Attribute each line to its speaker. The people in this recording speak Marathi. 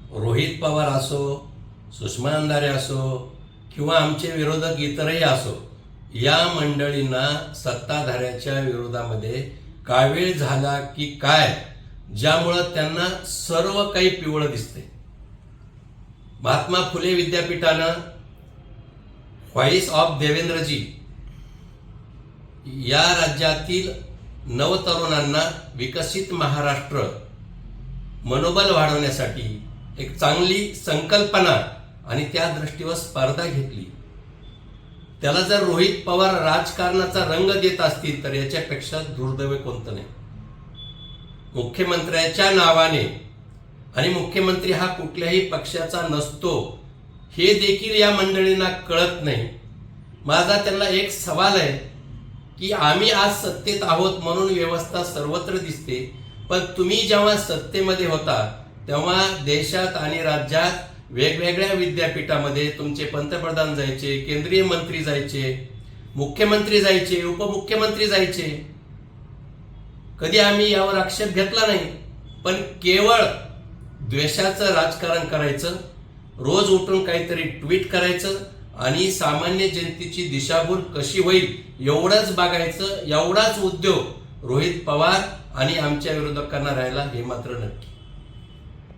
Speaker 1: रोहित पवार असो, सुषमा अंधारे असो किंवा आमचे विरोधक इतरही असो, या मंडळींना सत्ताधाऱ्याच्या विरोधामध्ये कावीळ झाला की काय, ज्यामुळं त्यांना सर्व काही पिवळं दिसते. महात्मा फुले विद्यापीठानं व्हॉइस ऑफ देवेंद्रजी या राज्यातील नवतरुणांना विकसित महाराष्ट्र मनोबल वाढवण्यासाठी एक चांगली संकल्पना आणि त्या दृष्टीवर स्पर्धा घेतली. त्याला जर रोहित पवार राजकारणाचा रंग देत असतील तर याच्यापेक्षा दुर्दैव कोणतं नाही. मुख्यमंत्र्याच्या नावाने, आणि मुख्यमंत्री हा कुठल्याही पक्षाचा नसतो हे देखील या मंडळींना कळत नाही. माझा त्यांना एक सवाल आहे की आम्ही आज सत्तेत आहोत म्हणून व्यवस्था सर्वत्र दिसते, पण तुम्ही जेव्हा सत्तेमध्ये होता तेव्हा देशात आणि राज्यात वेगवेगळ्या विद्यापीठामध्ये तुमचे पंतप्रधान जायचे, केंद्रीय मंत्री जायचे, मुख्यमंत्री जायचे, उपमुख्यमंत्री जायचे. कधी आम्ही यावर आक्षेप घेतला नाही, पण केवळ द्वेषाचं राजकारण करायचं, रोज उठून काहीतरी ट्विट करायचं आणि सामान्य जनतेची दिशाभूल कशी होईल एवढंच बघायचं. एवढाच उद्योग रोहित पवार आणि आमच्या विरोधकांना राहिला हे मात्र नक्की.